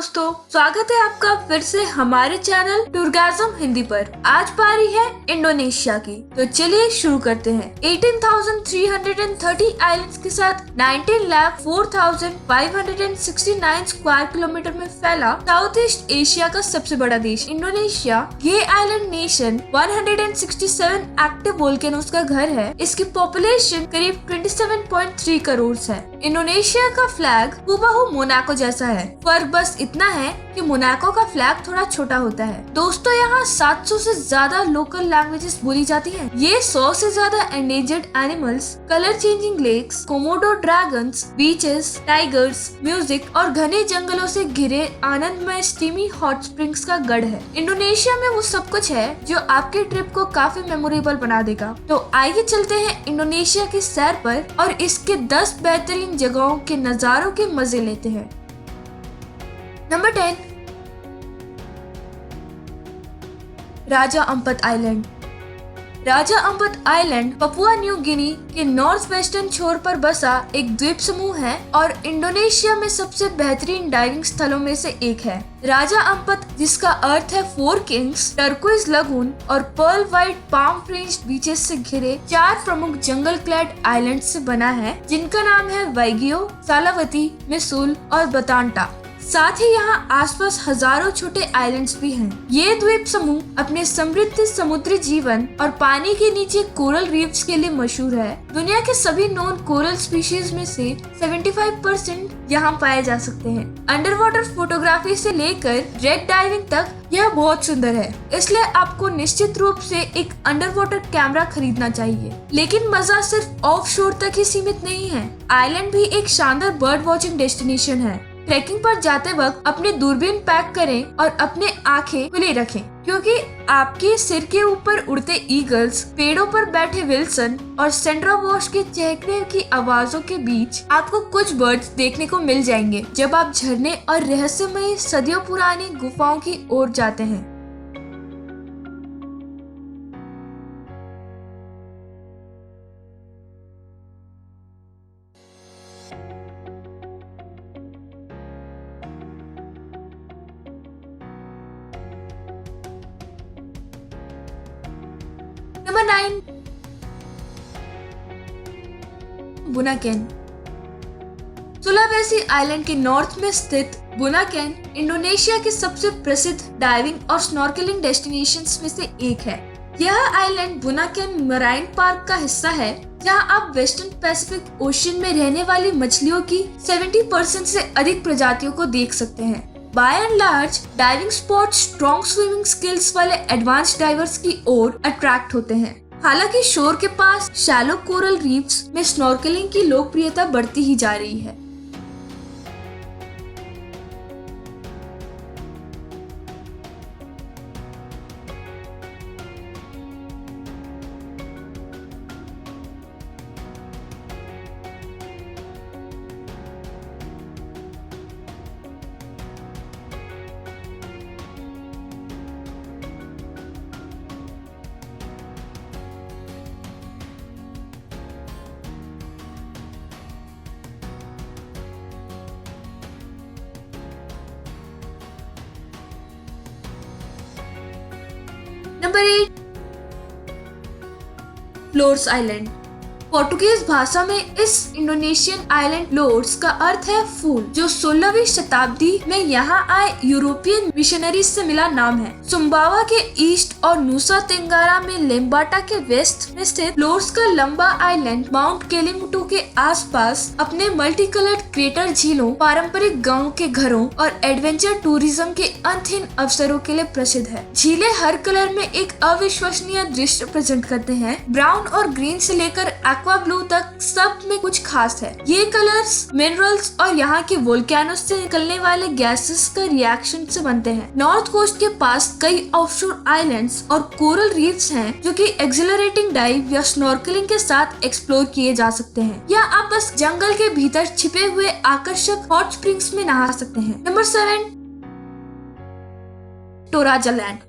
दोस्तों, स्वागत है आपका फिर से हमारे चैनल टूरगाज़म हिंदी पर। आज बारी है इंडोनेशिया की, तो चलिए शुरू करते हैं। 18,330 आइलैंड्स के साथ 19,04,569 स्क्वायर किलोमीटर में फैला साउथ ईस्ट एशिया का सबसे बड़ा देश इंडोनेशिया। ये आइलैंड नेशन 167 एक्टिव वोल्केनोज का घर है। इसकी पॉपुलेशन करीब 27.3 करोड़ है। इंडोनेशिया का फ्लैग हूबहू मोनाको जैसा है, पर बस इतना है कि मोनाको का फ्लैग थोड़ा छोटा होता है। दोस्तों, यहाँ 700 से ज्यादा लोकल लैंग्वेजेस बोली जाती हैं। ये 100 से ज्यादा endangered animals, colour changing lakes, Komodo dragons, beaches, tigers, music और घने जंगलों से घिरे आनंदमय स्टीमी हॉट स्प्रिंग्स का गढ़ है। इंडोनेशिया में वो सब कुछ है जो आपके ट्रिप को काफी मेमोरेबल बना देगा। तो आइए चलते हैं इंडोनेशिया की सैर पर और इसके 10 बेहतरीन जगहों के नजारों के मजे लेते हैं। नंबर 10, राजा अम्पत आइलैंड। राजा अम्पत आइलैंड पपुआ न्यू गिनी के नॉर्थ वेस्टर्न छोर पर बसा एक द्वीप समूह है और इंडोनेशिया में सबसे बेहतरीन डाइविंग स्थलों में से एक है। राजा अम्पत, जिसका अर्थ है 4 किंग्स, टर्कोइज लगून और pearl white palm fringed beaches से घिरे 4 प्रमुख जंगल क्लैड आइलैंड से बना है, जिनका नाम है वाइगियो, सालावती, मिसूल और बतांटा। साथ ही यहाँ आसपास हजारों छोटे आइलैंड्स भी हैं। ये द्वीप समूह अपने समृद्ध समुद्री जीवन और पानी के नीचे कोरल रीफ्स के लिए मशहूर है। दुनिया के सभी नॉन कोरल स्पीशीज में से 75% यहाँ पाए जा सकते हैं। अंडर वाटर फोटोग्राफी से लेकर रेड डाइविंग तक यह बहुत सुंदर है, इसलिए आपको निश्चित रूप से एक अंडर वाटर कैमरा खरीदना चाहिए। लेकिन मजा सिर्फ ऑफ शोर तक ही सीमित नहीं है। आइलैंड भी एक शानदार बर्ड वॉचिंग डेस्टिनेशन है। ट्रैकिंग पर जाते वक्त अपने दूरबीन पैक करें और अपने आंखें खुली रखें, क्योंकि आपके सिर के ऊपर उड़ते ईगल्स, पेड़ों पर बैठे विल्सन और सेंड्रा वॉश के चहकने की आवाजों के बीच आपको कुछ बर्ड्स देखने को मिल जाएंगे जब आप झरने और रहस्यमयी सदियों पुरानी गुफाओं की ओर जाते हैं। नंबर 9, बुनाकेन। सुलावेसी आइलैंड के नॉर्थ में स्थित बुनाकेन इंडोनेशिया के सबसे प्रसिद्ध डाइविंग और स्नॉर्कलिंग डेस्टिनेशंस में से एक है। यह आइलैंड बुनाकेन मराइन पार्क का हिस्सा है, जहां आप वेस्टर्न पैसिफिक ओशन में रहने वाली मछलियों की 70% से अधिक प्रजातियों को देख सकते हैं। By and large diving spot strong swimming skills वाले एडवांस डाइवर्स की ओर अट्रैक्ट होते हैं। हालांकि शोर के पास शैलो कोरल रीफ्स में स्नॉर्कलिंग की लोकप्रियता बढ़ती ही जा रही है। Number 8, floors island. पोर्टुगीज भाषा में इस इंडोनेशियन आइलैंड फ्लोर्स का अर्थ है फूल, जो 16वीं शताब्दी में यहाँ आए यूरोपियन मिशनरीज से मिला नाम है। सुम्बावा के ईस्ट और नुसा तेंगारा में लेम्बाटा के वेस्ट में स्थित फ्लोर्स का लंबा आइलैंड माउंट केलिमुटू के आसपास अपने मल्टी कलर्ड क्रेटर झीलों, पारंपरिक गांव के घरों और एडवेंचर टूरिज्म के अंतहीन अवसरों के लिए प्रसिद्ध है। झीलें हर कलर में एक अविश्वसनीय दृश्य प्रेजेंट करते हैं। ब्राउन और ग्रीन से लेकर एक्वा ब्लू तक सब में कुछ खास है। ये कलर्स मिनरल्स और यहाँ के वोल्केनोस से निकलने वाले गैसेस का रिएक्शन से बनते हैं। नॉर्थ कोस्ट के पास कई ऑफशोर आइलैंड्स और कोरल रीफ्स हैं, जो कि एक्सिलरेटिंग डाइव या स्नॉर्कलिंग के साथ एक्सप्लोर किए जा सकते हैं, या आप बस जंगल के भीतर छिपे हुए आकर्षक हॉट स्प्रिंग्स में नहा सकते हैं। Number 7, Toraja land.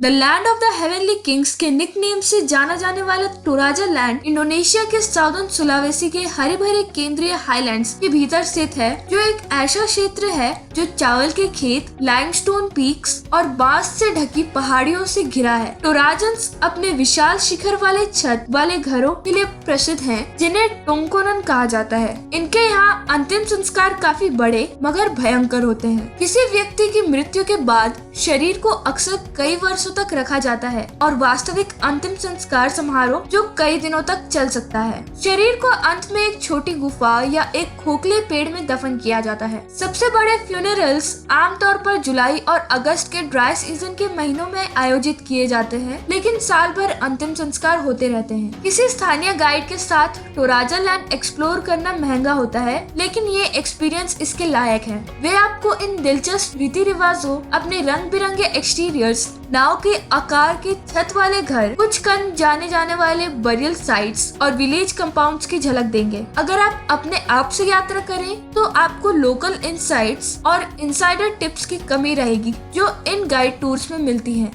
The land of the heavenly kings के निकनेम से जाना जाने वाला टोराजा लैंड इंडोनेशिया के साउदर्न सुलावेसी के हरे भरे केंद्रीय हाईलैंड्स के भीतर स्थित है, जो एक ऐसा क्षेत्र है जो चावल के खेत, लाइमस्टोन पीक्स और बांस से ढकी पहाड़ियों से घिरा है। टोराजन्स अपने विशाल शिखर वाले छत वाले घरों के लिए प्रसिद्ध हैं, जिन्हें टोंकोनन कहा जाता है। इनके यहाँ अंतिम संस्कार काफी बड़े मगर भयंकर होते हैं। किसी व्यक्ति की मृत्यु के बाद शरीर को अक्सर कई वर्षों तक रखा जाता है और वास्तविक अंतिम संस्कार समारोह जो कई दिनों तक चल सकता है। शरीर को अंत में एक छोटी गुफा या एक खोखले पेड़ में दफन किया जाता है। सबसे बड़े फ्यूनरल्स आमतौर पर जुलाई और अगस्त के ड्राई सीजन के महीनों में आयोजित किए जाते हैं, लेकिन साल भर अंतिम संस्कार होते रहते हैं। किसी स्थानीय गाइड के साथ टोराजा लैंड एक्सप्लोर करना महंगा होता है, लेकिन ये एक्सपीरियंस इसके लायक है। वे आपको इन दिलचस्प रीति रिवाजों, अपने रंग बिरंगे एक्सटीरियर्स, नाव के आकार के छत वाले घर, कुछ कम जाने जाने वाले बरियल साइट्स और विलेज कंपाउंड्स की झलक देंगे। अगर आप अपने आप से यात्रा करें तो आपको लोकल इनसाइट्स और इनसाइडर टिप्स की कमी रहेगी जो इन गाइड टूर्स में मिलती हैं।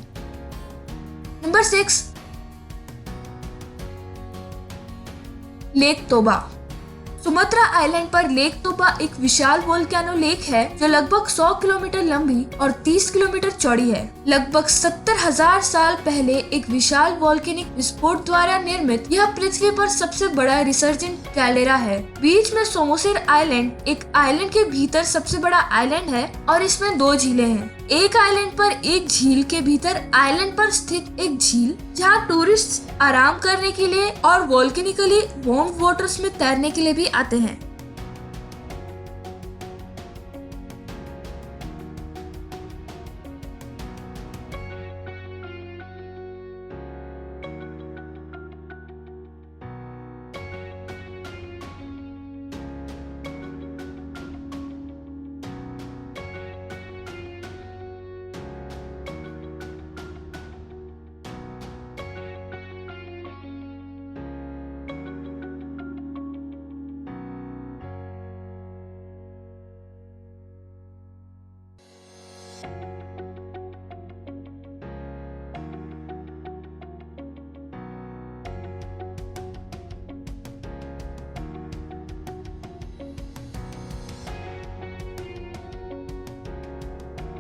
नंबर 6, लेक तोबा। सुमात्रा आइलैंड पर लेक तोबा एक विशाल वोल्केनो लेक है जो लगभग 100 किलोमीटर लंबी और 30 किलोमीटर चौड़ी है। लगभग 70,000 साल पहले एक विशाल वोल्केनिक विस्फोट द्वारा निर्मित यह पृथ्वी पर सबसे बड़ा रिसर्जेंट कैल्डेरा है। बीच में सोमोसेर आइलैंड एक आइलैंड के भीतर सबसे बड़ा आइलैंड है और इसमें 2 झीलें हैं। एक आइलैंड पर एक झील के भीतर आइलैंड पर स्थित एक झील जहाँ टूरिस्ट आराम करने के लिए और वोल्केनिकली वार्म वाटर्स में तैरने के लिए भी आते हैं।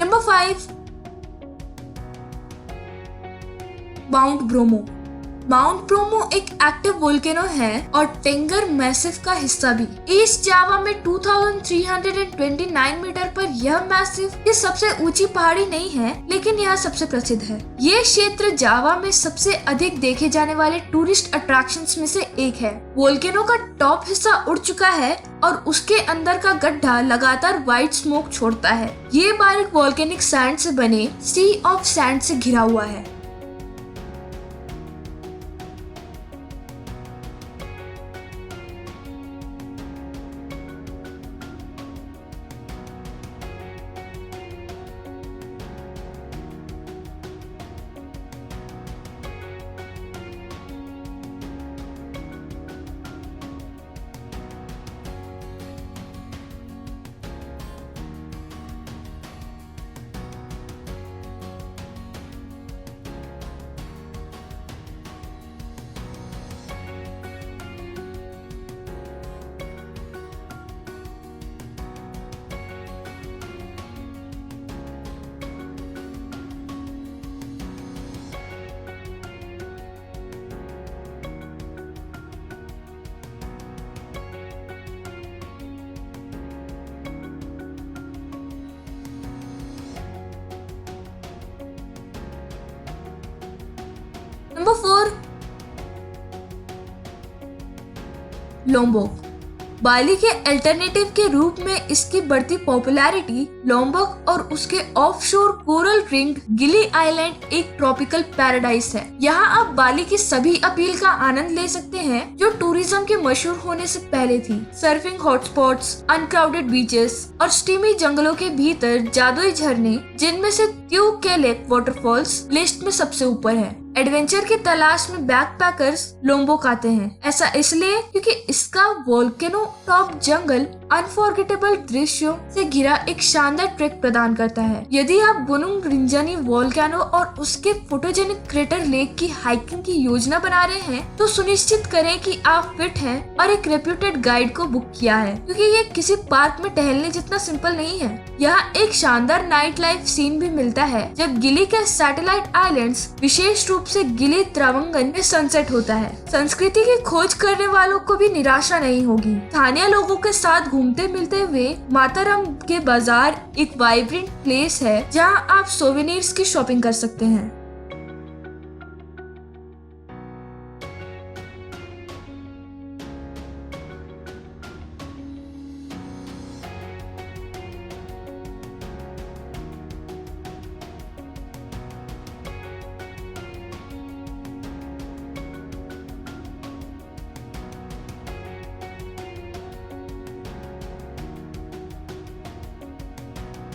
Number 5, mount bromo. Mount bromo एक एक्टिव वोल्केनो है और टेंगर मैसिव का हिस्सा भी। ईस्ट जावा में 2329 मीटर पर यह मैसिव ये सबसे ऊंची पहाड़ी नहीं है, लेकिन यह सबसे प्रसिद्ध है। ये क्षेत्र जावा में सबसे अधिक देखे जाने वाले टूरिस्ट अट्रैक्शंस में से एक है। वोल्केनो का टॉप हिस्सा उड़ चुका है और उसके अंदर का गड्ढा लगातार व्हाइट स्मोक छोड़ता है। ये बारीक वोल्केनिक सैंड से बने सी ऑफ सैंड से घिरा हुआ है। Number 4, Lombok. बाली के अल्टरनेटिव के रूप में इसकी बढ़ती पॉपुलैरिटी लोम्बोक और उसके ऑफशोर कोरल रिंग गिली आइलैंड एक ट्रॉपिकल पैराडाइज है। यहाँ आप बाली की सभी अपील का आनंद ले सकते हैं जो टूरिज्म के मशहूर होने से पहले थी। सर्फिंग हॉटस्पॉट्स, अनक्राउडेड बीचेस और स्टीमी जंगलों के भीतर जादुई झरने, जिनमें से त्यू के लेक वाटरफॉल्स लिस्ट में सबसे ऊपर है। एडवेंचर की तलाश में बैकपैकर्स लोम्बोक आते हैं। ऐसा इसलिए क्योंकि इसका वोल्केनो टॉप जंगल अनफॉरगेटेबल दृश्यों से घिरा एक शानदार ट्रैक प्रदान करता है। यदि आप बुनुंग रिंजानी वोल्केनो और उसके फोटोजेनिक क्रेटर लेक की हाइकिंग की योजना बना रहे हैं तो सुनिश्चित करें कि आप फिट हैं और एक रेप्यूटेड गाइड को बुक किया है, क्योंकि ये किसी पार्क में टहलने जितना सिंपल नहीं है। यहाँ एक शानदार नाइट लाइफ सीन भी मिलता है जब गिली के सैटेलाइट आइलैंड्स, विशेष रूप से गिली त्रावंगन में सनसेट होता है। संस्कृति की खोज करने वालों को भी निराशा नहीं होगी। स्थानीय लोगों के साथ घूमते मिलते हुए माताराम के बाजार एक वाइब्रेंट प्लेस है जहाँ आप सोवेनिर्स की शॉपिंग कर सकते हैं।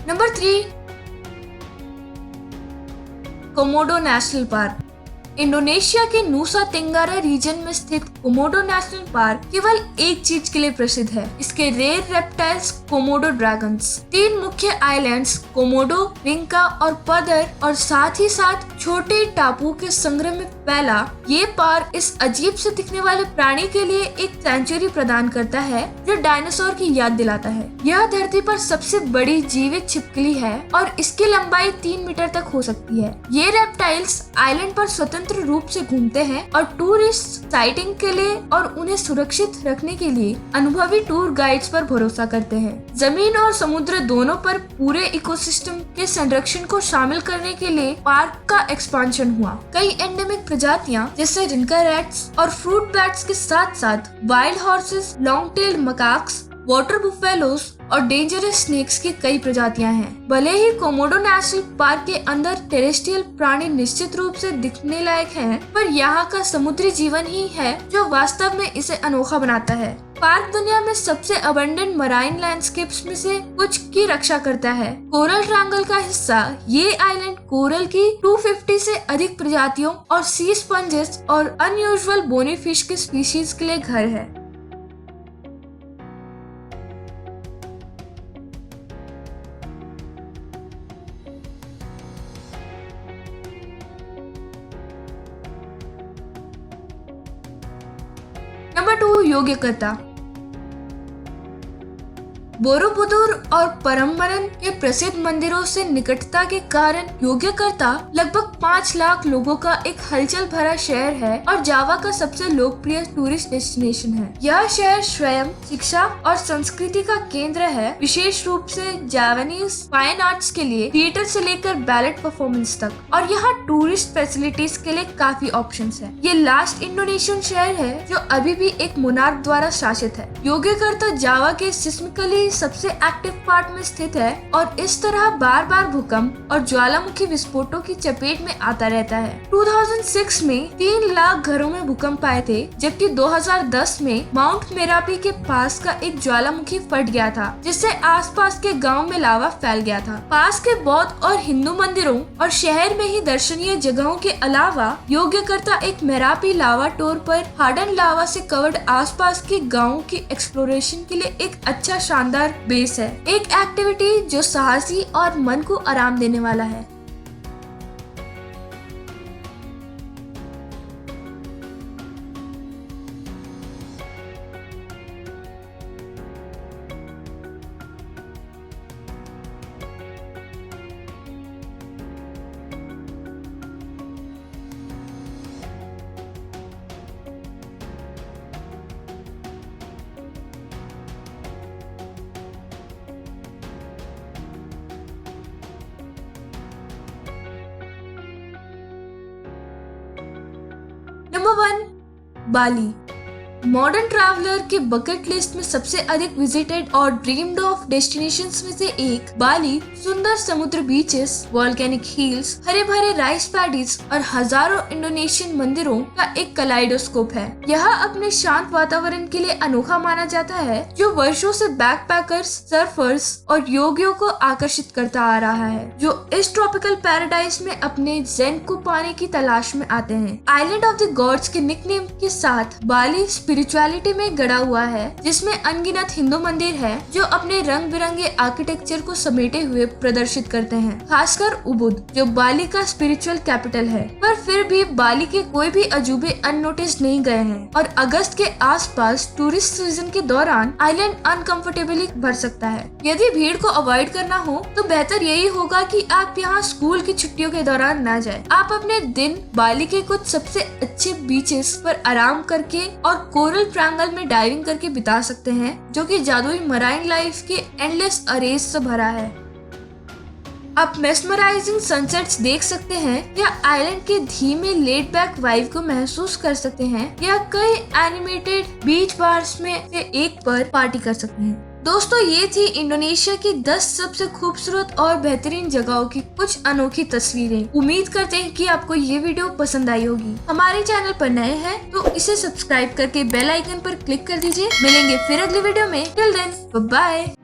Number 3, Komodo national park. Indonesia के नुसा तेंगारा रीजन में स्थित कोमोडो नेशनल पार्क केवल एक चीज के लिए प्रसिद्ध है, इसके रेयर रेप्टाइल्स कोमोडो ड्रैगन्स। 3 मुख्य आइलैंड्स कोमोडो, रिंका और पदर और साथ ही साथ छोटे टापू के संग्रह में फैला ये पार्क इस अजीब से दिखने वाले प्राणी के लिए एक सेंचुरी प्रदान करता है जो डायनासोर की याद दिलाता है। यह धरती पर सबसे बड़ी जीवित छिपकली है और इसकी लंबाई 3 मीटर तक हो सकती है। ये रेप्टाइल्स आइलैंड पर स्वतंत्र रूप से घूमते हैं और टूरिस्ट साइटिंग के लिए और उन्हें सुरक्षित रखने के लिए अनुभवी टूर गाइड्स पर भरोसा करते हैं। जमीन और समुद्र दोनों पर पूरे इकोसिस्टम के संरक्षण को शामिल करने के लिए पार्क का एक्सपांशन हुआ। कई एंडेमिक प्रजातियां जैसे रिंका रैट्स और फ्रूट बैट्स के साथ साथ wild horses, long tail macaques, water buffaloes और डेंजरस स्नेक्स की कई प्रजातियां हैं। भले ही कोमोडो नेशनल पार्क के अंदर टेरेस्ट्रियल प्राणी निश्चित रूप से दिखने लायक हैं, पर यहाँ का समुद्री जीवन ही है जो वास्तव में इसे अनोखा बनाता है। पार्क दुनिया में सबसे अबंडेंट मराइन लैंडस्केप्स में से कुछ की रक्षा करता है। कोरल ट्रायंगल का हिस्सा ये आइलैंड कोरल की 250 से अधिक प्रजातियों और सी स्पंजेस और अनयूजुअल बोनी फिश के स्पीशीज के लिए घर है। नंबर 2, योग्यकर्ता। बोरोबुदुर और परम्बरन के प्रसिद्ध मंदिरों से निकटता के कारण योग्यकर्ता लगभग 5 लाख लोगों का एक हलचल भरा शहर है और जावा का सबसे लोकप्रिय टूरिस्ट डेस्टिनेशन है। यह शहर स्वयं शिक्षा और संस्कृति का केंद्र है, विशेष रूप से जावानीज फाइन आर्ट्स के लिए थिएटर से लेकर बैलेट परफॉर्मेंस तक, और यहाँ टूरिस्ट फैसिलिटीज के लिए काफी ऑप्शंस हैं। ये लास्ट इंडोनेशियन शहर है जो अभी भी एक मोनार्क द्वारा शासित है। योग्यकर्ता जावा के सिस्मिकली सबसे एक्टिव पार्ट में स्थित है और इस तरह बार बार भूकंप और ज्वालामुखी विस्फोटों की चपेट में आता रहता है। 2006 में 3 लाख घरों में भूकंप आए थे, जबकि 2010 में माउंट मेरापी के पास का एक ज्वालामुखी फट गया था, जिससे आसपास के गांव में लावा फैल गया था। पास के बौद्ध और हिंदू मंदिरों और शहर में ही दर्शनीय जगहों के अलावा योग्यकर्ता एक मेरापी लावा टोर पर हार्डन लावा से कवर्ड आसपास के गाँव की एक्सप्लोरेशन के लिए एक अच्छा शानदार बेस है, एक एक्टिविटी जो साहसी और मन को आराम देने वाला है। नंबर 1, बाली। मॉडर्न ट्रैवलर के बकेट लिस्ट में सबसे अधिक विजिटेड और ड्रीम्ड ऑफ डेस्टिनेशंस में से एक बाली सुंदर समुद्र बीचेस, वॉल्केनिक हिल्स, हरे भरे राइस पैडीज और हजारों इंडोनेशियन मंदिरों का एक कलाइडोस्कोप है। यह अपने शांत वातावरण के लिए अनोखा माना जाता है, जो वर्षों से बैकपैकर्स, सर्फर्स और योगियों को आकर्षित करता आ रहा है, जो इस ट्रॉपिकल पैराडाइज में अपने ज़ेन को पाने की तलाश में आते हैं। आइलैंड ऑफ द गॉड्स के निकनेम के साथ बाली स्पिरिचुअलिटी में गड़ा हुआ है, जिसमें अनगिनत हिंदू मंदिर है जो अपने रंग बिरंगे आर्किटेक्चर को समेटे हुए प्रदर्शित करते हैं। खासकर उबुद, जो बाली का स्पिरिचुअल कैपिटल है, पर फिर भी बाली के कोई भी अजूबे अननोटिस नहीं गए हैं और अगस्त के आसपास टूरिस्ट सीजन के दौरान आइलैंड अनकंफर्टेबली भर सकता है। यदि भीड़ को अवॉइड करना हो तो बेहतर यही होगा कि आप यहाँ स्कूल की छुट्टियों के दौरान ना जाएं। आप अपने दिन बाली के कुछ सबसे अच्छे बीचेस पर आराम करके और कोरल ट्रायंगल में डाइविंग करके बिता सकते हैं, जो कि जादुई मराइन लाइफ के एंडलेस अरेज से भरा है। आप मेस्मराइजिंग सनसेट्स देख सकते हैं या आइलैंड के धीमे लेट बैक वाइब को महसूस कर सकते हैं या कई एनिमेटेड बीच बार्स में से एक पर पार्टी कर सकते हैं। दोस्तों, ये थी इंडोनेशिया की 10 सबसे खूबसूरत और बेहतरीन जगहों की कुछ अनोखी तस्वीरें। उम्मीद करते हैं कि आपको ये वीडियो पसंद आई होगी। हमारे चैनल पर नए हैं तो इसे सब्सक्राइब करके बेल आइकन पर क्लिक कर दीजिए। मिलेंगे फिर अगली वीडियो में। Till then, bye bye.